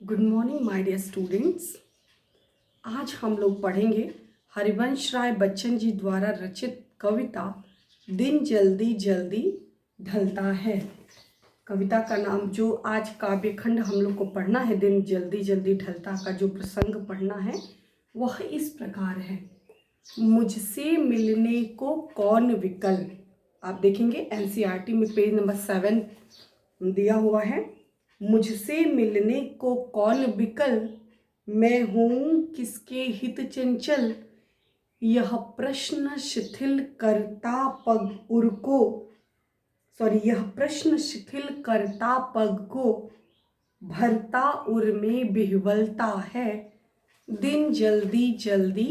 Good morning my dear students. आज हम लोग पढ़ेंगे हरिवंश राय बच्चन जी द्वारा रचित कविता दिन जल्दी जल्दी ढलता है। कविता का नाम जो आज काव्य खंड हम लोग को पढ़ना है, दिन जल्दी जल्दी ढलता का जो प्रसंग पढ़ना है वह इस प्रकार है। मुझसे मिलने को कौन विकल। आप देखेंगे एनसीईआरटी में पेज नंबर 7 दिया हुआ है। मुझसे मिलने को कौन विकल, मैं हूँ किसके हित चंचल। यह प्रश्न शिथिल करता पग उर को, यह प्रश्न शिथिल करता पग को, भरता उर में बिहवलता है। दिन जल्दी जल्दी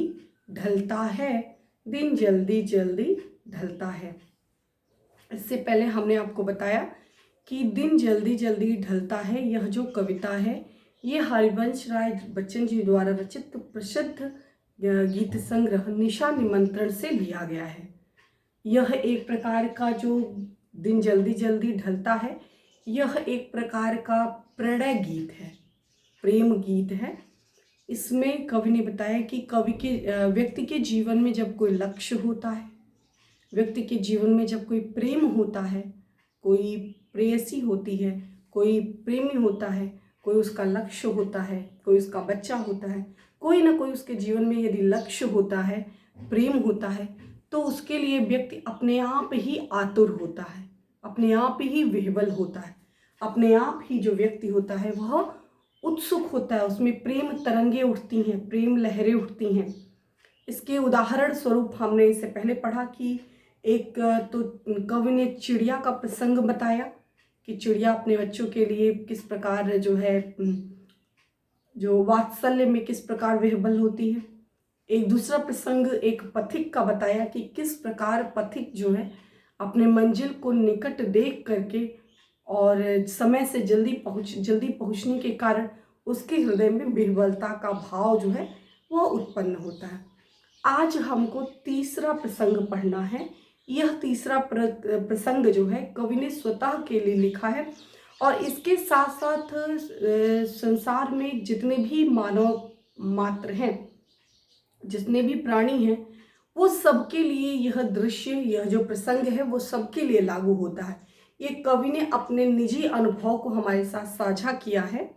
ढलता है, दिन जल्दी जल्दी ढलता है। इससे पहले हमने आपको बताया कि दिन जल्दी जल्दी ढलता है, यह जो कविता है ये हरिवंश राय बच्चन जी द्वारा रचित प्रसिद्ध गीत संग्रह निशा निमंत्रण से लिया गया है। यह एक प्रकार का जो दिन जल्दी जल्दी ढलता है, यह एक प्रकार का प्रणय गीत है, प्रेम गीत है। इसमें कवि ने बताया कि व्यक्ति के जीवन में जब कोई लक्ष्य होता है, व्यक्ति के जीवन में जब कोई प्रेम होता है, कोई प्रेयसी होती है, कोई प्रेमी होता है, कोई उसका लक्ष्य होता है, कोई उसका बच्चा होता है, कोई ना कोई उसके जीवन में यदि लक्ष्य होता है, प्रेम होता है, तो उसके लिए व्यक्ति अपने आप ही आतुर होता है, अपने आप ही विह्वल होता है, अपने आप ही जो व्यक्ति होता है वह उत्सुक होता है, उसमें प्रेम तरंगे उठती हैं, प्रेम लहरें उठती हैं। इसके उदाहरण स्वरूप हमने इससे पहले पढ़ा कि एक तो कवि ने चिड़िया का प्रसंग बताया कि चिड़िया अपने बच्चों के लिए किस प्रकार जो है जो वात्सल्य में किस प्रकार विह्वल होती है। एक दूसरा प्रसंग एक पथिक का बताया कि किस प्रकार पथिक जो है अपने मंजिल को निकट देख करके और समय से जल्दी पहुंचने के कारण उसके हृदय में विह्वलता का भाव जो है वह उत्पन्न होता है। आज हमको तीसरा प्रसंग पढ़ना है। यह तीसरा प्रसंग जो है कवि ने स्वतः के लिए लिखा है और इसके साथ साथ संसार में जितने भी मानव मात्र हैं, जितने भी प्राणी हैं, वो सबके लिए यह दृश्य, यह जो प्रसंग है वो सबके लिए लागू होता है। ये कवि ने अपने निजी अनुभव को हमारे साथ साझा किया है,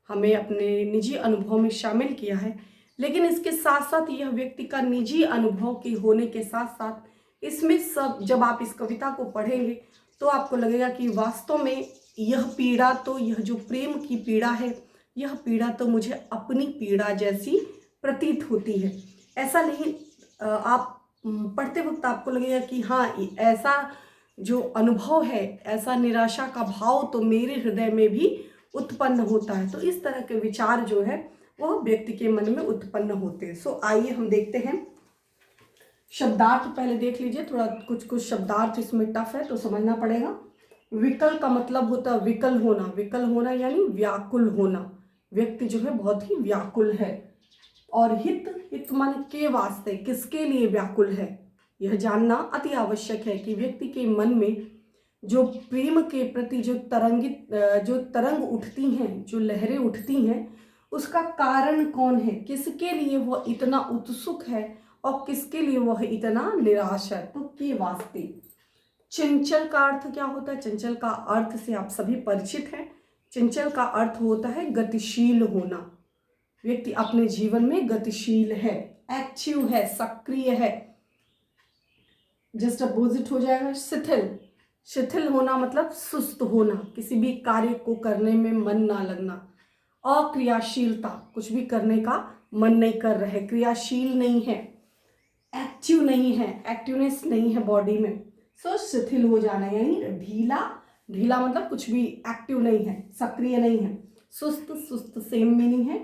हमें अपने निजी अनुभव में शामिल किया है। लेकिन इसके साथ साथ यह व्यक्ति का निजी अनुभव के होने के साथ साथ इसमें सब, जब आप इस कविता को पढ़ेंगे तो आपको लगेगा कि वास्तव में यह पीड़ा, तो यह जो प्रेम की पीड़ा है, यह पीड़ा तो मुझे अपनी पीड़ा जैसी प्रतीत होती है। ऐसा नहीं, आप पढ़ते वक्त आपको लगेगा कि हाँ, ऐसा जो अनुभव है, ऐसा निराशा का भाव तो मेरे हृदय में भी उत्पन्न होता है। तो इस तरह के विचार जो है वह व्यक्ति के मन में उत्पन्न होते हैं। आइए हम देखते हैं। शब्दार्थ पहले देख लीजिए, थोड़ा कुछ शब्दार्थ इसमें टफ है तो समझना पड़ेगा। विकल का मतलब होता है विकल होना, विकल होना यानी व्याकुल होना, व्यक्ति जो है बहुत ही व्याकुल है। और हित माने के वास्ते, किसके लिए व्याकुल है, यह जानना अति आवश्यक है कि व्यक्ति के मन में जो प्रेम के प्रति जो तरंग उठती हैं, जो लहरें उठती हैं, उसका कारण कौन है, किसके लिए वह इतना उत्सुक है और किसके लिए वह इतना निराश है। तो के वास्ते। चंचल का अर्थ क्या होता है? चंचल का अर्थ से आप सभी परिचित हैं। चंचल का अर्थ होता है गतिशील होना, व्यक्ति अपने जीवन में गतिशील है, एक्टिव है, सक्रिय है। जस्ट अपोजिट हो जाएगा शिथिल। शिथिल होना मतलब सुस्त होना, किसी भी कार्य को करने में मन ना लगना। अक्रियाशीलता, कुछ भी करने का मन नहीं कर रहे, क्रियाशील नहीं है, एक्टिव नहीं है, एक्टिवनेस नहीं है बॉडी में। शिथिल हो जाना यानी ढीला, ढीला मतलब कुछ भी एक्टिव नहीं है, सक्रिय नहीं है। सुस्त सेम मीनिंग है।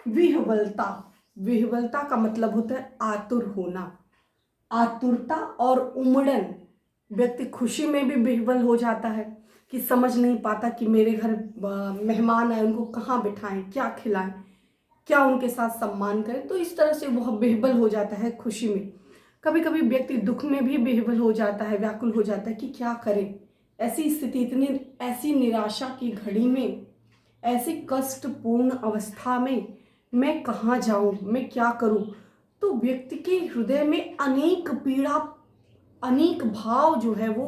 विह्वलता, विह्वलता का मतलब होता है आतुर होना, आतुरता और उमड़न। व्यक्ति खुशी में भी विह्वल हो जाता है कि समझ नहीं पाता कि मेरे घर मेहमान आए, उनको कहाँ बिठाएं, क्या खिलाएं, क्या उनके साथ सम्मान करें। तो इस तरह से वह विह्वल हो जाता है खुशी में। कभी कभी व्यक्ति दुख में भी विह्वल हो जाता है, व्याकुल हो जाता है कि क्या करें। ऐसी स्थिति, इतनी ऐसी निराशा की घड़ी में ऐसी कष्टपूर्ण अवस्था में मैं कहाँ जाऊं, मैं क्या करूं। तो व्यक्ति के हृदय में अनेक पीड़ा, अनेक भाव जो है वो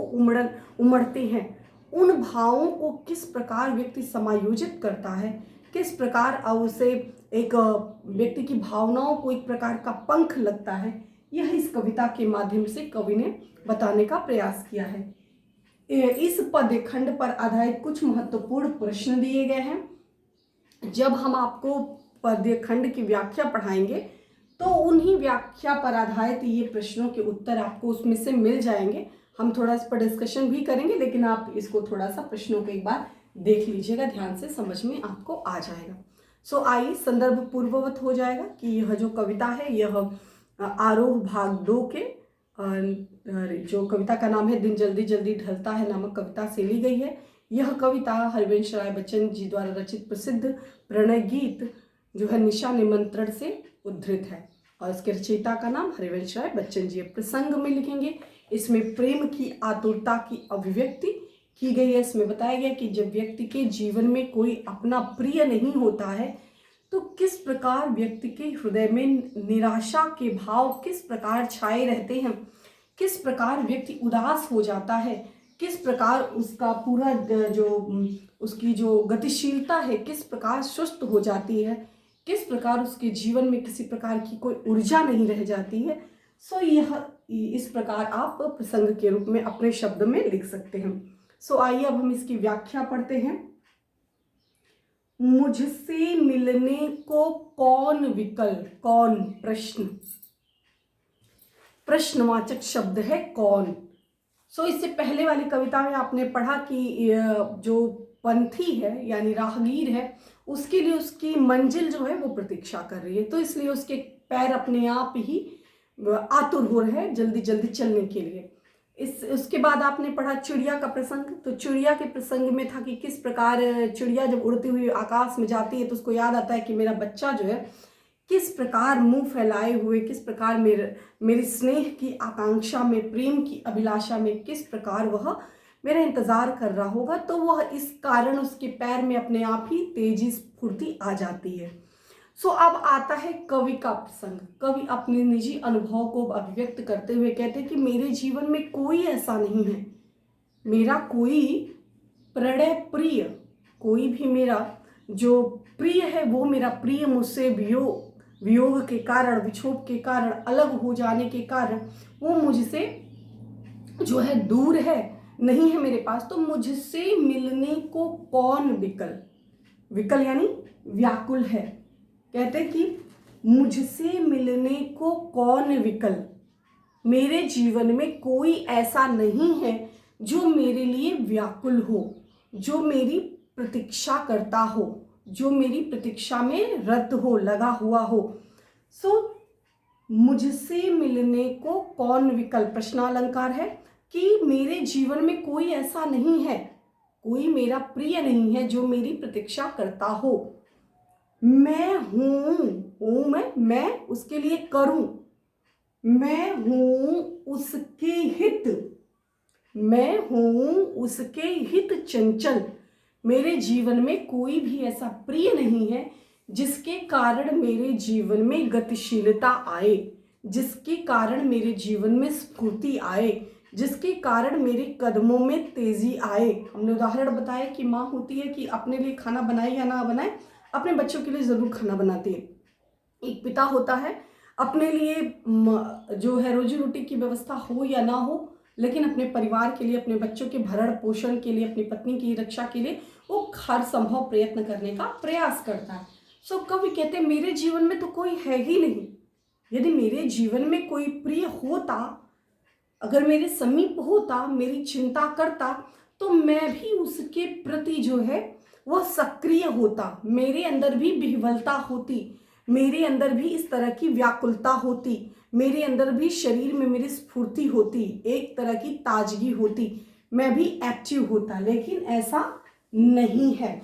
उमड़ते हैं। उन भावों को किस प्रकार व्यक्ति समायोजित करता है, किस प्रकार उसे एक व्यक्ति की भावनाओं को एक प्रकार का पंख लगता है, यह इस कविता के माध्यम से कवि ने बताने का प्रयास किया है। इस पद्यखंड पर आधारित कुछ महत्वपूर्ण प्रश्न दिए गए हैं। जब हम आपको पद्यखंड की व्याख्या पढ़ाएंगे तो उन्हीं व्याख्या पर आधारित ये प्रश्नों के उत्तर आपको उसमें से मिल जाएंगे। हम थोड़ा इस पर डिस्कशन भी करेंगे, लेकिन आप इसको थोड़ा सा प्रश्नों को एक बार देख लीजिएगा, ध्यान से समझ में आपको आ जाएगा। सो आइए संदर्भ पूर्ववत हो जाएगा कि यह जो कविता है यह आरोह भाग 2 के जो कविता का नाम है दिन जल्दी जल्दी ढलता है नामक कविता से ली गई है। यह कविता हरिवंश राय बच्चन जी द्वारा रचित प्रसिद्ध प्रणय गीत जो है निशा निमंत्रण से उद्धृत है और इसके रचयिता का नाम हरिवंश राय बच्चन जी। प्रसंग में लिखेंगे, इसमें प्रेम की आतुरता की अभिव्यक्ति की गई है। इसमें बताया गया कि जब व्यक्ति के जीवन में कोई अपना प्रिय नहीं होता है तो किस प्रकार व्यक्ति के हृदय में निराशा के भाव किस प्रकार छाए रहते हैं, किस प्रकार व्यक्ति उदास हो जाता है, किस प्रकार उसका पूरा जो उसकी जो गतिशीलता है किस प्रकार सुस्त हो जाती है, किस प्रकार उसके जीवन में किसी प्रकार की कोई ऊर्जा नहीं रह जाती है। सो यह इस प्रकार आप प्रसंग के रूप में अपने शब्द में लिख सकते हैं। सो आइए अब हम इसकी व्याख्या पढ़ते हैं। मुझसे मिलने को कौन विकल, कौन प्रश्न, प्रश्नवाचक शब्द है कौन। सो इससे पहले वाली कविता में आपने पढ़ा कि जो पंथी है यानी राहगीर है उसके लिए उसकी मंजिल जो है वो प्रतीक्षा कर रही है, तो इसलिए उसके पैर अपने आप ही आतुर हो रहे हैं जल्दी जल्दी चलने के लिए। उसके बाद आपने पढ़ा चिड़िया का प्रसंग, तो चिड़िया के प्रसंग में था कि किस प्रकार चिड़िया जब उड़ती हुई आकाश में जाती है तो उसको याद आता है कि मेरा बच्चा जो है किस प्रकार मुंह फैलाए हुए, किस प्रकार मेरे स्नेह की आकांक्षा में, प्रेम की अभिलाषा में किस प्रकार वह मेरा इंतजार कर रहा होगा। तो वह इस कारण उसके पैर में अपने आप ही तेजी स्फूर्ति आ जाती है। सो अब आता है कवि का प्रसंग। कवि अपने निजी अनुभव को अभिव्यक्त करते हुए कहते हैं कि मेरे जीवन में कोई ऐसा नहीं है, मेरा कोई प्रणय प्रिय, कोई भी मेरा जो प्रिय है वो मेरा प्रिय मुझसे वियोग के कारण, विक्षोभ के कारण, अलग हो जाने के कारण वो मुझसे जो है दूर है, नहीं है मेरे पास। तो मुझसे मिलने को कौन विकल, विकल यानी व्याकुल है। कहते कि मुझसे मिलने को कौन विकल, मेरे जीवन में कोई ऐसा नहीं है जो मेरे लिए व्याकुल हो, जो मेरी प्रतीक्षा करता हो, जो मेरी प्रतीक्षा में रत हो, लगा हुआ हो। सो मुझसे मिलने को कौन विकल प्रश्नालंकार है कि मेरे जीवन में कोई ऐसा नहीं है, कोई मेरा प्रिय नहीं है जो मेरी प्रतीक्षा करता हो। मैं हूं मैं उसके लिए करूं, मैं हूं उसके हित, मैं हूं उसके हित चंचल। मेरे जीवन में कोई भी ऐसा प्रिय नहीं है जिसके कारण मेरे जीवन में गतिशीलता आए, जिसके कारण मेरे जीवन में स्फूर्ति आए, जिसके कारण मेरे कदमों में तेजी आए। हमने उदाहरण बताया कि माँ होती है कि अपने लिए खाना बनाए या ना बनाए, अपने बच्चों के लिए जरूर खाना बनाती है। एक पिता होता है, अपने लिए जो है रोजी रोटी की व्यवस्था हो या ना हो, लेकिन अपने परिवार के लिए, अपने बच्चों के भरण पोषण के लिए, अपनी पत्नी की रक्षा के लिए वो हर संभव प्रयत्न करने का प्रयास करता है। सो कवि कहते हैं मेरे जीवन में तो कोई है ही नहीं। यदि मेरे जीवन में कोई प्रिय होता, अगर मेरे समीप होता, मेरी चिंता करता, तो मैं भी उसके प्रति जो है वह सक्रिय होता, मेरे अंदर भी विह्वलता होती, मेरे अंदर भी इस तरह की व्याकुलता होती, मेरे अंदर भी शरीर में मेरी स्फूर्ति होती, एक तरह की ताजगी होती, मैं भी एक्टिव होता। लेकिन ऐसा नहीं है।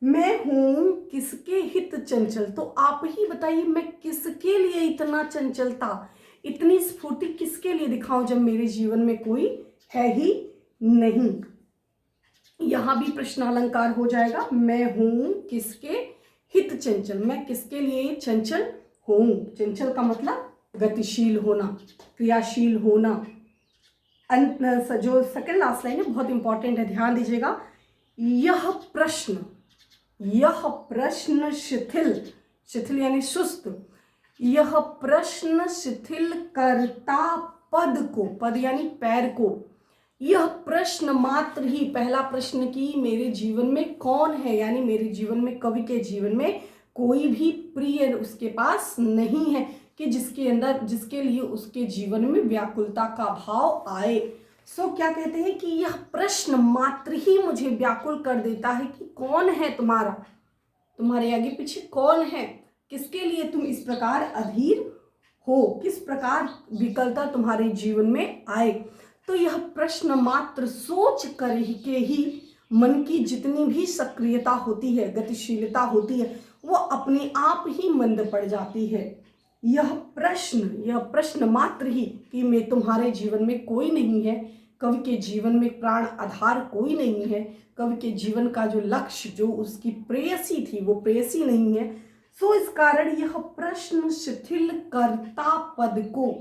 मैं हूं किसके हित चंचल, तो आप ही बताइए मैं किसके लिए इतना चंचलता, इतनी स्फूर्ति किसके लिए दिखाऊं जब मेरे जीवन में कोई है ही नहीं। यहाँ भी प्रश्न अलंकार हो जाएगा। मैं हूँ किसके हित चंचल, मैं किसके लिए चंचल हूँ। चंचल का मतलब गतिशील होना, क्रियाशील होना। जो सेकंड लास्ट लाइन है बहुत इंपॉर्टेंट है, ध्यान दीजिएगा। यह प्रश्न शिथिल, शिथिल यानी सुस्त, यह प्रश्न शिथिल करता पद को, पद यानी पैर को, यह प्रश्न मात्र ही, पहला प्रश्न कि मेरे जीवन में कौन है, यानी मेरे जीवन में, कवि के जीवन में कोई भी प्रिय उसके पास नहीं है कि जिसके अंदर, जिसके लिए उसके जीवन में व्याकुलता का भाव आए। सो क्या कहते हैं कि यह प्रश्न मात्र ही मुझे व्याकुल कर देता है कि कौन है तुम्हारा, तुम्हारे आगे पीछे कौन है, किसके लिए तुम इस प्रकार अधीर हो, किस प्रकार विकलता तुम्हारे जीवन में आए। तो यह प्रश्न मात्र सोच कर के ही मन की जितनी भी सक्रियता होती है, गतिशीलता होती है, वो अपने आप ही मंद पड़ जाती है। यह प्रश्न मात्र ही कि मैं, तुम्हारे जीवन में कोई नहीं है, कवि के जीवन में प्राण आधार कोई नहीं है, कवि के जीवन का जो लक्ष्य, जो उसकी प्रेयसी थी, वो प्रेयसी नहीं है। सो इस कारण यह प्रश्न शिथिल करता पद को,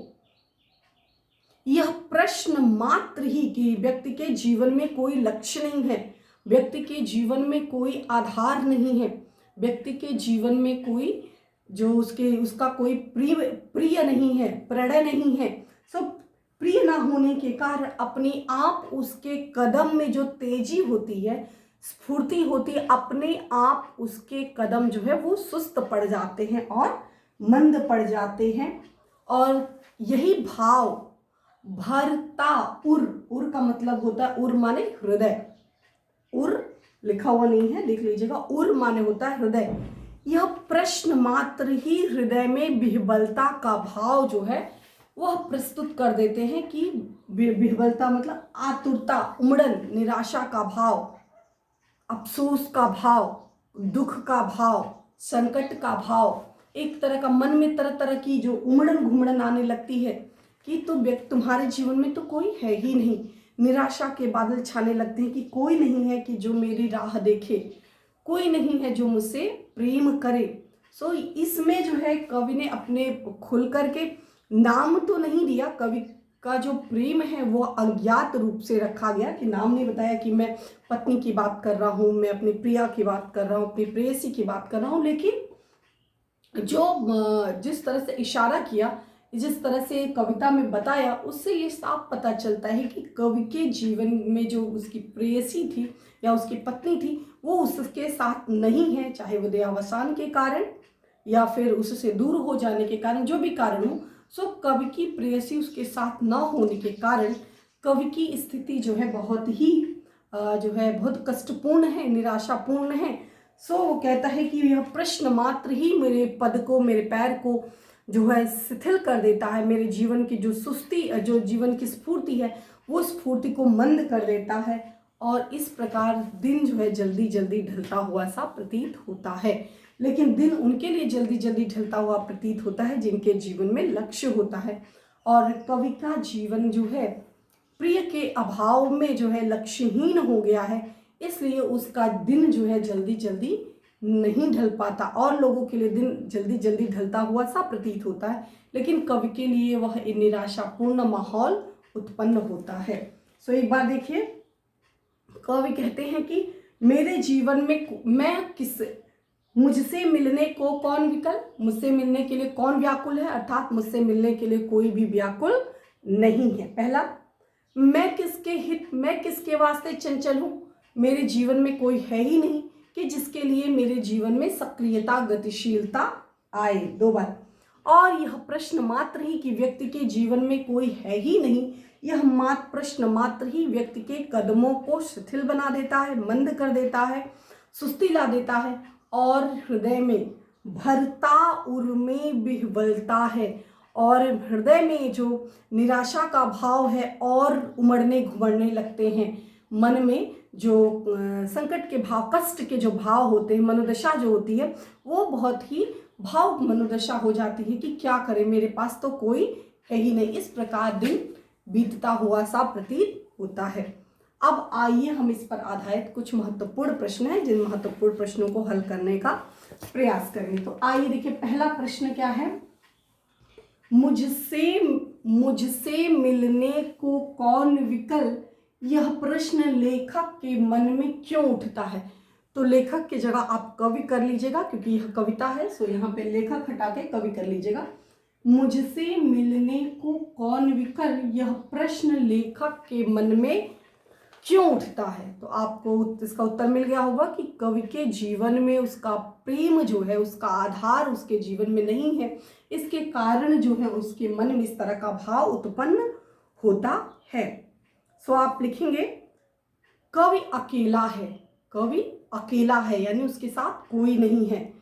यह प्रश्न मात्र ही कि व्यक्ति के जीवन में कोई लक्ष्य नहीं है, व्यक्ति के जीवन में कोई आधार नहीं है, व्यक्ति के जीवन में कोई जो उसका कोई प्रिय नहीं है, प्रणय नहीं है। सब प्रिय ना होने के कारण अपने आप उसके कदम में जो तेजी होती है, स्फूर्ति होती है, अपने आप उसके कदम जो है वो सुस्त पड़ जाते हैं और मंद पड़ जाते हैं। और यही भाव भरता उर का मतलब होता है, उर माने हृदय, उर लिखा हुआ नहीं है, देख लीजिएगा, उर माने होता है हृदय। यह प्रश्न मात्र ही हृदय में विह्वलता का भाव जो है वह प्रस्तुत कर देते हैं कि विह्वलता मतलब आतुरता, उमड़न, निराशा का भाव, अफसोस का भाव, दुख का भाव, संकट का भाव, एक तरह का मन में तरह तरह की जो उमड़न घुमड़न आने लगती है कि तो तुम्हारे जीवन में तो कोई है ही नहीं। निराशा के बादल छाने लगते हैं कि कोई नहीं है कि जो मेरी राह देखे, कोई नहीं है जो मुझसे प्रेम करे। सो इसमें जो है कवि ने अपने खुल करके नाम तो नहीं दिया, कवि का जो प्रेम है वो अज्ञात रूप से रखा गया कि नाम नहीं बताया कि मैं पत्नी की बात कर रहा हूँ, मैं अपनी प्रिया की बात कर रहा हूँ, अपनी प्रेयसी की बात कर रहा हूँ। लेकिन जो जिस तरह से इशारा किया, जिस तरह से कविता में बताया, उससे ये साफ पता चलता है कि कवि के जीवन में जो उसकी प्रेयसी थी या उसकी पत्नी थी वो उसके साथ नहीं है, चाहे वो देहावसान के कारण या फिर उससे दूर हो जाने के कारण, जो भी कारण हो। सो कवि की प्रेयसी उसके साथ न होने के कारण कवि की स्थिति जो है बहुत ही जो है बहुत कष्टपूर्ण है, निराशापूर्ण है। सो वो कहता है कि यह प्रश्न मात्र ही मेरे पद को, मेरे पैर को जो है शिथिल कर देता है, मेरे जीवन की जो सुस्ती, जो जीवन की स्फूर्ति है वो स्फूर्ति को मंद कर देता है। और इस प्रकार दिन जो है जल्दी जल्दी ढलता हुआ सा प्रतीत होता है। लेकिन दिन उनके लिए जल्दी जल्दी ढलता हुआ प्रतीत होता है जिनके जीवन में लक्ष्य होता है। और कवि का जीवन जो है प्रिय के अभाव में जो है लक्ष्यहीन हो गया है, इसलिए उसका दिन जो है जल्दी जल्दी नहीं ढल पाता। और लोगों के लिए दिन जल्दी जल्दी ढलता हुआ सा प्रतीत होता है, लेकिन कवि के लिए वह निराशापूर्ण माहौल उत्पन्न होता है। सो एक बार देखिए, कवि कहते हैं कि मेरे जीवन में मैं किस, मुझसे मिलने को कौन विकल, मुझसे मिलने के लिए कौन व्याकुल है, अर्थात मुझसे मिलने के लिए कोई भी व्याकुल नहीं है। पहला, मैं किसके हित, मैं किसके वास्ते चंचल हूँ, मेरे जीवन में कोई है ही नहीं कि जिसके लिए मेरे जीवन में सक्रियता, गतिशीलता आए। दो बार, और यह प्रश्न मात्र ही कि व्यक्ति के जीवन में कोई है ही नहीं, यह मात्र प्रश्न मात्र ही व्यक्ति के कदमों को शिथिल बना देता है, मंद कर देता है, सुस्ती ला देता है और हृदय में भरता उर्मे विह्वलता है। और हृदय में जो निराशा का भाव है और उमड़ने घुमड़ने लगते हैं। मन में जो संकट के भाव, कष्ट के जो भाव होते हैं, मनोदशा जो होती है वो बहुत ही भावुक मनोदशा हो जाती है कि क्या करें, मेरे पास तो कोई है ही नहीं। इस प्रकार दिन बीतता हुआ सा प्रतीत होता है। अब आइए हम इस पर आधारित कुछ महत्वपूर्ण प्रश्न हैं, जिन महत्वपूर्ण प्रश्नों को हल करने का प्रयास करेंगे। तो आइए देखिए, पहला प्रश्न क्या है, मुझसे मिलने को कौन विकल, यह प्रश्न लेखक के मन में क्यों उठता है। तो लेखक की जगह आप कवि कर लीजिएगा, क्योंकि यह कविता है, सो यहाँ पे लेखक हटा के कवि कर लीजिएगा। मुझसे मिलने को कौन विकल, यह प्रश्न लेखक के मन में क्यों उठता है। तो आपको इसका उत्तर मिल गया होगा कि कवि के जीवन में उसका प्रेम जो है, उसका आधार उसके जीवन में नहीं है, इसके कारण जो है उसके मन में इस तरह का भाव उत्पन्न होता है। सो आप लिखेंगे कवि अकेला है, कवि अकेला है यानी उसके साथ कोई नहीं है,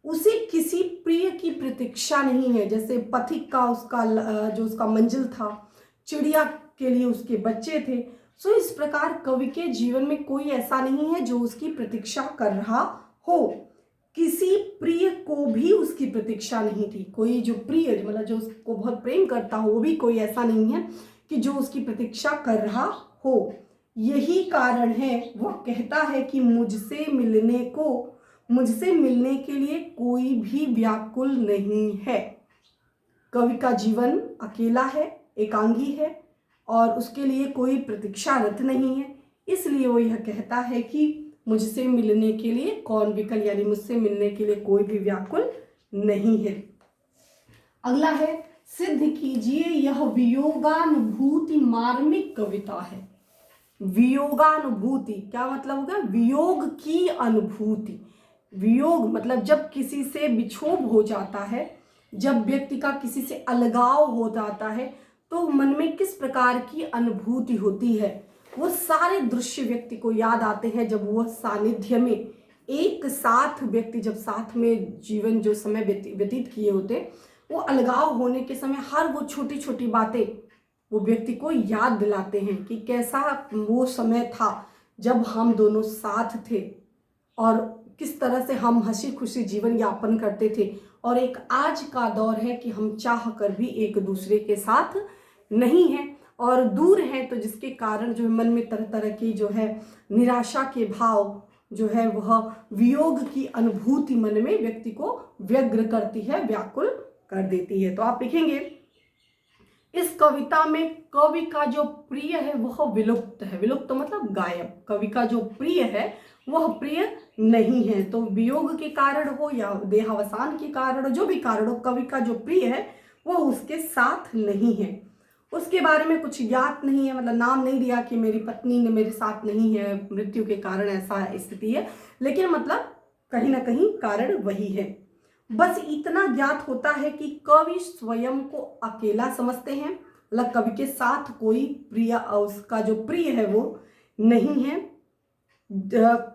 उसे किसी प्रिय की प्रतीक्षा नहीं है। जैसे पथिक का उसका जो उसका मंजिल था, चिड़िया के लिए उसके बच्चे थे। सो इस प्रकार कवि के जीवन में कोई ऐसा नहीं है जो उसकी प्रतीक्षा कर रहा हो। किसी प्रिय को भी उसकी प्रतीक्षा नहीं थी। कोई जो प्रिय मतलब जो उसको बहुत प्रेम करता हो, वो भी कोई ऐसा नहीं है कि जो उसकी प्रतीक्षा कर रहा हो। यही कारण है वह कहता है कि मुझसे मिलने के लिए कोई भी व्याकुल नहीं है। कवि का जीवन अकेला है, एकांगी है और उसके लिए कोई प्रतीक्षारत नहीं है, इसलिए वो यह कहता है कि मुझसे मिलने के लिए कौन विकल, यानी मुझसे मिलने के लिए कोई भी व्याकुल नहीं है। अगला है, सिद्ध कीजिए यह वियोगानुभूति मार्मिक कविता है। वियोगानुभूति क्या मतलब होगा, वियोग की अनुभूति। वियोग मतलब जब किसी से विक्षोभ हो जाता है, जब व्यक्ति का किसी से अलगाव हो जाता है, तो मन में किस प्रकार की अनुभूति होती है। वो सारे दृश्य व्यक्ति को याद आते हैं जब वह सानिध्य में एक साथ व्यक्ति जब साथ में जीवन जो समय व्यतीत किए होते, वो अलगाव होने के समय हर वो छोटी छोटी बातें वो व्यक्ति को याद दिलाते हैं कि कैसा वो समय था जब हम दोनों साथ थे और किस तरह से हम हंसी खुशी जीवन यापन करते थे। और एक आज का दौर है कि हम चाह कर भी एक दूसरे के साथ नहीं हैं और दूर हैं, तो जिसके कारण जो है मन में तरह तरह की जो है निराशा के भाव जो है वह वियोग की अनुभूति मन में व्यक्ति को व्यग्र करती है, व्याकुल कर देती है। तो आप लिखेंगे इस कविता में कवि का जो प्रिय है वह विलुप्त है। विलुप्त मतलब गायब। कवि का जो प्रिय है वह प्रिय नहीं है। तो वियोग के कारण हो या देहावसान के कारण हो, जो भी कारण हो, कवि का जो प्रिय है वह उसके साथ नहीं है। उसके बारे में कुछ ज्ञात नहीं है, मतलब नाम नहीं दिया कि मेरी पत्नी ने मेरे साथ नहीं है, मृत्यु के कारण ऐसा स्थिति है, लेकिन मतलब कहीं ना कहीं कारण वही है। बस इतना ज्ञात होता है कि कवि स्वयं को अकेला समझते हैं, मतलब कवि के साथ कोई प्रिय, उसका जो प्रिय है वो नहीं है।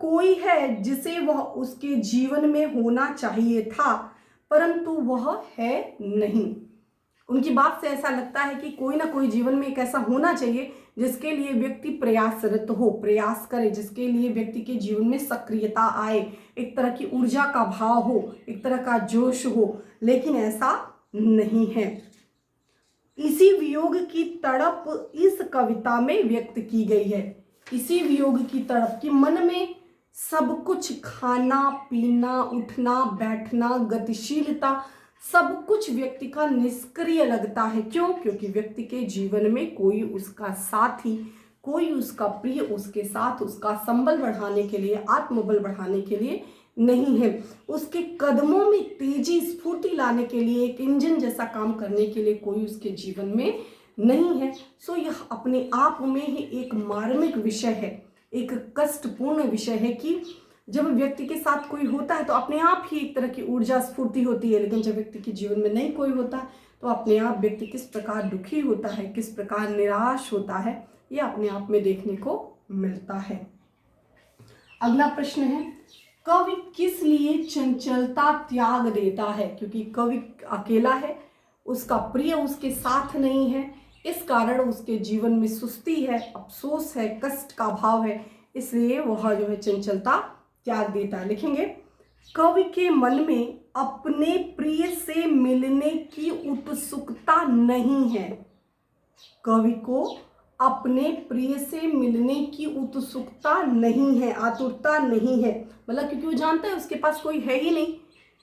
कोई है जिसे वह उसके जीवन में होना चाहिए था, परंतु वह है नहीं। उनकी बात से ऐसा लगता है कि कोई ना कोई जीवन में एक ऐसा होना चाहिए जिसके लिए व्यक्ति प्रयासरत हो, प्रयास करे, जिसके लिए व्यक्ति के जीवन में सक्रियता आए, एक तरह की ऊर्जा का भाव हो, एक तरह का जोश हो, लेकिन ऐसा नहीं है। इसी वियोग की तड़प इस कविता में व्यक्त की गई है। इसी वियोग की तड़प कि मन में सब कुछ, खाना पीना, उठना बैठना, गतिशीलता, सब कुछ व्यक्ति का निष्क्रिय लगता है। क्यों? क्योंकि व्यक्ति के जीवन में कोई उसका साथी, कोई उसका प्रिय उसके साथ उसका संबल बढ़ाने के लिए, आत्मबल बढ़ाने के लिए नहीं है। उसके कदमों में तेजी, स्फूर्ति लाने के लिए, एक इंजन जैसा काम करने के लिए कोई उसके जीवन में नहीं है। सो यह अपने आप में ही एक मार्मिक विषय है, एक कष्टपूर्ण विषय है कि जब व्यक्ति के साथ कोई होता है तो अपने आप ही एक तरह की ऊर्जा स्फूर्ति होती है, लेकिन जब व्यक्ति के जीवन में नहीं कोई होता तो अपने आप व्यक्ति किस प्रकार दुखी होता है, किस प्रकार निराश होता है, यह अपने आप में देखने को मिलता है। अगला प्रश्न है, कवि किस लिए चंचलता त्याग देता है। क्योंकि कवि अकेला है, उसका प्रिय उसके साथ नहीं है, इस कारण उसके जीवन में सुस्ती है, अफसोस है, कष्ट का भाव है, इसलिए वह जो है चंचलता त्याग देता है। लिखेंगे कवि के मन में अपने प्रिय से मिलने की उत्सुकता नहीं है। कवि को अपने प्रिय से मिलने की उत्सुकता नहीं है, आतुरता नहीं है, मतलब क्योंकि वो जानता है उसके पास कोई है ही नहीं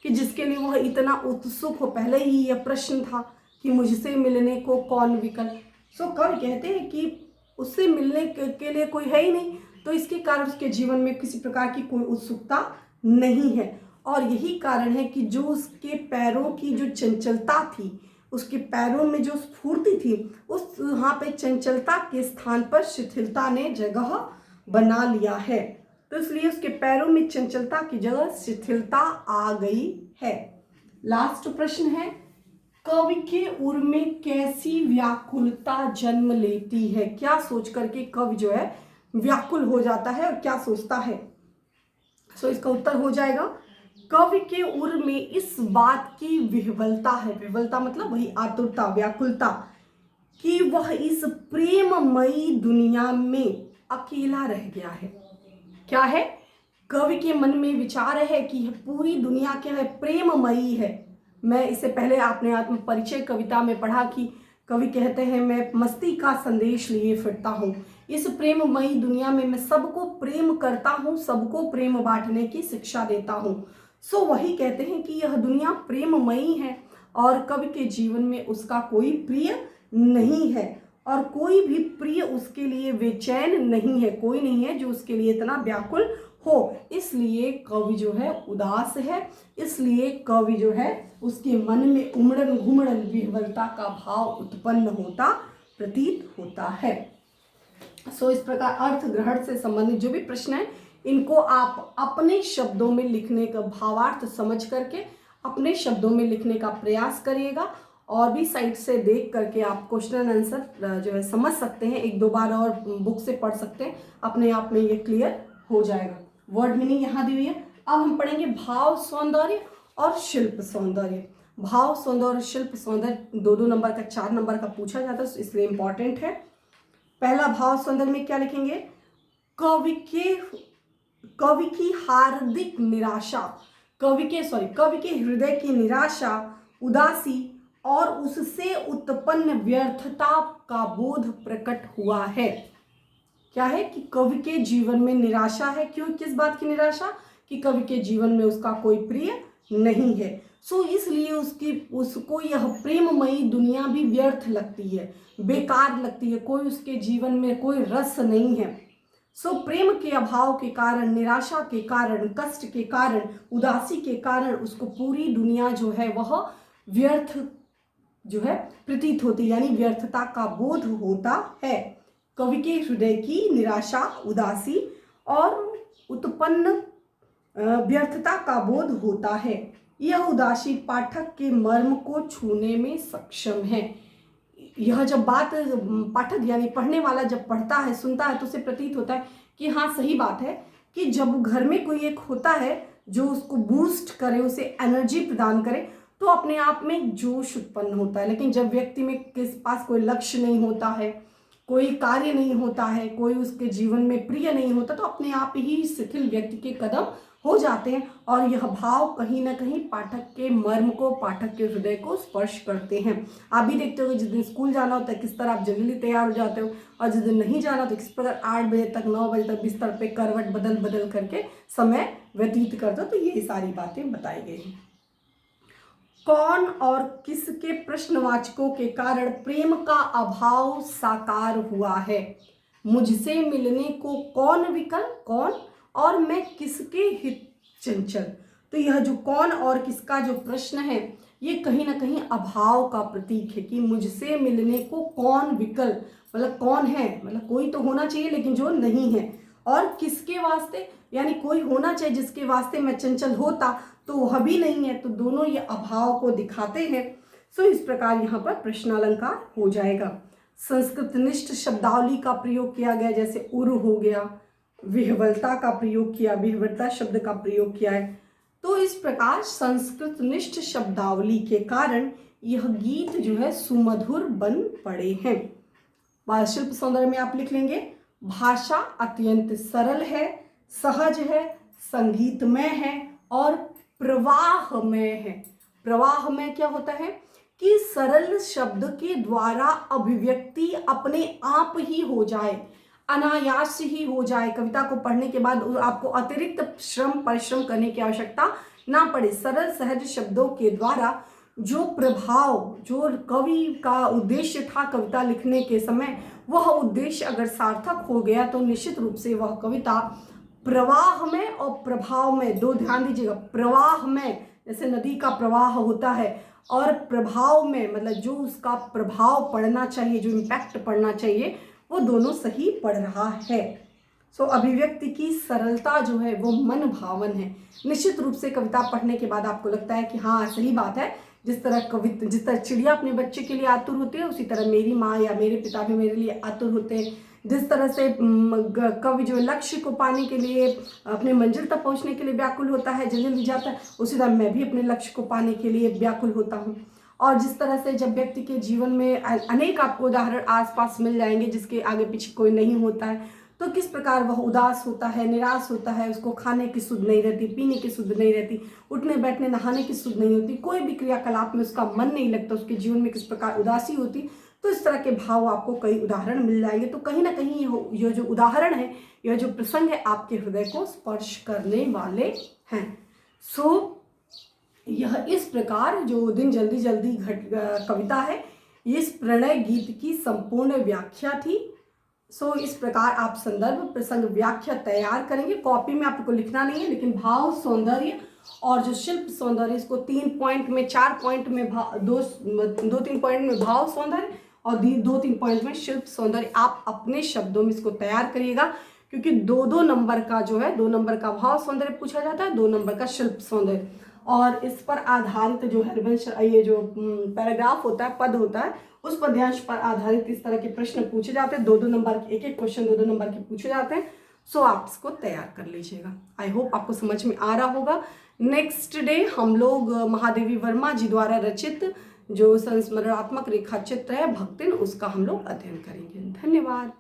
कि जिसके लिए वह इतना उत्सुक हो। पहले ही यह प्रश्न था कि मुझसे मिलने को कौन विकल। सो कवि कहते हैं कि उससे मिलने के लिए कोई है ही नहीं, तो इसके कारण उसके जीवन में किसी प्रकार की कोई उत्सुकता नहीं है। और यही कारण है कि जो उसके पैरों की जो चंचलता थी, उसके पैरों में जो स्फूर्ति थी, उस वहाँ पे चंचलता के स्थान पर शिथिलता ने जगह बना लिया है। तो इसलिए उसके पैरों में चंचलता की जगह शिथिलता आ गई है। लास्ट प्रश्न है, कवि के उर में कैसी व्याकुलता जन्म लेती है? क्या सोच करके कवि जो है व्याकुल हो जाता है और क्या सोचता है? सो इसका उत्तर हो जाएगा, कवि के उर में इस बात की विह्वलता है। विह्वलता मतलब वही आतुरता, व्याकुलता, कि वह इस प्रेममयी दुनिया में अकेला रह गया है। क्या है? कवि के मन में विचार है कि पूरी दुनिया क्या है, प्रेममयी है। मैं इससे पहले आपने आत्म परिचय कविता में पढ़ा कि कवि कहते हैं, मैं मस्ती का संदेश लिए फिरता हूँ, इस प्रेममयी दुनिया में मैं सबको प्रेम करता हूँ, सबको प्रेम बांटने की शिक्षा देता हूँ। सो वही कहते हैं कि यह दुनिया प्रेममयी है और कवि के जीवन में उसका कोई प्रिय नहीं है और कोई भी प्रिय उसके लिए बेचैन नहीं है, कोई नहीं है जो उसके लिए इतना व्याकुल हो। इसलिए कवि जो है उदास है, इसलिए कवि जो है उसके मन में उमड़न घुमड़न विह्वलता का भाव उत्पन्न होता प्रतीत होता है। सो इस प्रकार अर्थ ग्रहण से संबंधित जो भी प्रश्न है, इनको आप अपने शब्दों में लिखने का, भावार्थ समझ करके अपने शब्दों में लिखने का प्रयास करिएगा। और भी साइट से देख करके आप क्वेश्चन एंड आंसर जो है समझ सकते हैं, एक दो बार और बुक से पढ़ सकते हैं, अपने आप में ये क्लियर हो जाएगा। वर्ड मीनिंग यहाँ दी हुई है। अब हम पढ़ेंगे भाव सौंदर्य और शिल्प सौंदर्य। भाव सौंदर्य, शिल्प सौंदर्य 2-2 नंबर का, 4 नंबर का पूछा जाता है, इसलिए इंपॉर्टेंट है। पहला भाव सौंदर्य में क्या लिखेंगे? कवि की हार्दिक निराशा, कवि के हृदय की निराशा, उदासी और उससे उत्पन्न व्यर्थता का बोध प्रकट हुआ है। क्या है? कि कवि के जीवन में निराशा है। क्यों? किस बात की निराशा? कि कवि के जीवन में उसका कोई प्रिय नहीं है। सो इसलिए उसको यह प्रेममयी दुनिया भी व्यर्थ लगती है, बेकार लगती है, कोई उसके जीवन में कोई रस नहीं है। सो प्रेम के अभाव के कारण, निराशा के कारण, कष्ट के कारण, उदासी के कारण उसको पूरी दुनिया जो है वह व्यर्थ जो है प्रतीत होती, यानी व्यर्थता का बोध होता है। कवि के हृदय की निराशा, उदासी और उत्पन्न व्यर्थता का बोध होता है। यह उदासी पाठक के मर्म को छूने में सक्षम है। यह जब बात पाठक यानी पढ़ने वाला जब पढ़ता है, सुनता है, तो उसे प्रतीत होता है कि हाँ सही बात है कि जब घर में कोई एक होता है जो उसको बूस्ट करे, उसे एनर्जी प्रदान करे, तो अपने आप में जोश उत्पन्न होता है। लेकिन जब व्यक्ति में किस पास कोई लक्ष्य नहीं होता है, कोई कार्य नहीं होता है, कोई उसके जीवन में प्रिय नहीं होता, तो अपने आप ही शिथिल व्यक्ति के कदम हो जाते हैं और यह भाव कहीं ना कहीं पाठक के मर्म को, पाठक के हृदय को स्पर्श करते हैं। आप भी देखते हो जिस दिन स्कूल जाना होता है किस तरह आप जल्दी तैयार हो जाते हो, और जिस दिन नहीं जाना तो किस प्रकार 8 बजे तक, 9 बजे तक बिस्तर पे करवट बदल बदल करके समय व्यतीत करते हो। तो यही सारी बातें बताई गई हैं। कौन और किसके प्रश्नवाचकों के कारण प्रेम का अभाव साकार हुआ है? मुझसे मिलने को कौन विकल, कौन, और मैं किसके हित चंचल। तो यह जो कौन और किसका जो प्रश्न है, ये कहीं ना कहीं अभाव का प्रतीक है कि मुझसे मिलने को कौन विकल, मतलब कौन है, मतलब कोई तो होना चाहिए लेकिन जो नहीं है, और किसके वास्ते, यानी कोई होना चाहिए जिसके वास्ते मैं चंचल होता, तो वह भी नहीं है। तो दोनों ये अभाव को दिखाते हैं। सो इस प्रकार यहाँ पर प्रश्नालंकार हो जाएगा। संस्कृतनिष्ठ शब्दावली का प्रयोग किया गया, जैसे उर हो गया, विह्वलता का प्रयोग किया, विह्वलता शब्द का प्रयोग किया है। तो इस प्रकार संस्कृतनिष्ठ शब्दावली के कारण यह गीत जो है सुमधुर बन पड़े हैं। शिल्प सौंदर्य में आप लिख लेंगे, भाषा अत्यंत सरल है, सहज है, संगीतमय है और प्रवाहमय है। प्रवाहमय क्या होता है? कि सरल शब्द के द्वारा अभिव्यक्ति अपने आप ही हो जाए, अनायास ही हो जाए। कविता को पढ़ने के बाद आपको अतिरिक्त श्रम परिश्रम करने की आवश्यकता ना पड़े। सरल सहज शब्दों के द्वारा जो प्रभाव, जो कवि का उद्देश्य था कविता लिखने के समय, वह उद्देश्य अगर सार्थक हो गया तो निश्चित रूप से वह कविता प्रवाह में और प्रभाव में, दो ध्यान दीजिएगा, प्रवाह में जैसे नदी का प्रवाह होता है, और प्रभाव में मतलब जो उसका प्रभाव पड़ना चाहिए, जो इम्पैक्ट पड़ना चाहिए, वो दोनों सही पड़ रहा है। अभिव्यक्ति की सरलता जो है वो मन भावन है। निश्चित रूप से कविता पढ़ने के बाद आपको लगता है कि हाँ सही बात है, जिस तरह चिड़िया अपने बच्चे के लिए आतुर होती है, उसी तरह मेरी माँ या मेरे पिता भी मेरे लिए आतुर होते हैं। जिस तरह से कवि जो लक्ष्य को पाने के लिए, अपने मंजिल तक पहुंचने के लिए व्याकुल होता है, जल्दी जाता है, उसी तरह मैं भी अपने लक्ष्य को पाने के लिए व्याकुल होता हूँ। और जिस तरह से जब व्यक्ति के जीवन में अनेक आपको उदाहरण आसपास मिल जाएंगे जिसके आगे पीछे कोई नहीं होता है, तो किस प्रकार वह उदास होता है, निराश होता है, उसको खाने की सुध नहीं रहती, पीने की सुध नहीं रहती, उठने बैठने नहाने की सुध नहीं होती, कोई भी क्रियाकलाप में उसका मन नहीं लगता, उसके जीवन में किस प्रकार उदासी होती। तो इस तरह के भाव आपको कई उदाहरण मिल जाएंगे। तो कहीं ना कहीं यह जो उदाहरण है, यह जो प्रसंग है, आपके हृदय को स्पर्श करने वाले हैं। यह इस प्रकार जो दिन जल्दी जल्दी कविता है, इस प्रणय गीत की संपूर्ण व्याख्या थी। इस प्रकार आप संदर्भ प्रसंग व्याख्या तैयार करेंगे। कॉपी में आपको लिखना नहीं है, लेकिन भाव सौंदर्य और जो शिल्प सौंदर्य, इसको 3 पॉइंट में, 4 पॉइंट में, 2-3 पॉइंट में भाव सौंदर्य और 2-3 पॉइंट में शिल्प सौंदर्य, आप अपने शब्दों में इसको तैयार करिएगा। क्योंकि 2-2 नंबर का जो है, 2 नंबर का भाव सौंदर्य पूछा जाता है, 2 नंबर का शिल्प सौंदर्य, और इस पर आधारित जो हरिवंश, ये जो पैराग्राफ होता है, पद होता है, उस पद्यांश पर आधारित इस तरह के प्रश्न पूछे जाते हैं। 2-2 नंबर के, एक क्वेश्चन 2-2 नंबर के पूछे जाते हैं। आप इसको तैयार कर लीजिएगा। आई होप आपको समझ में आ रहा होगा। नेक्स्ट डे हम लोग महादेवी वर्मा जी द्वारा रचित जो संस्मरणात्मक रेखा चित्र है भक्तिन, उसका हम लोग अध्ययन करेंगे। धन्यवाद।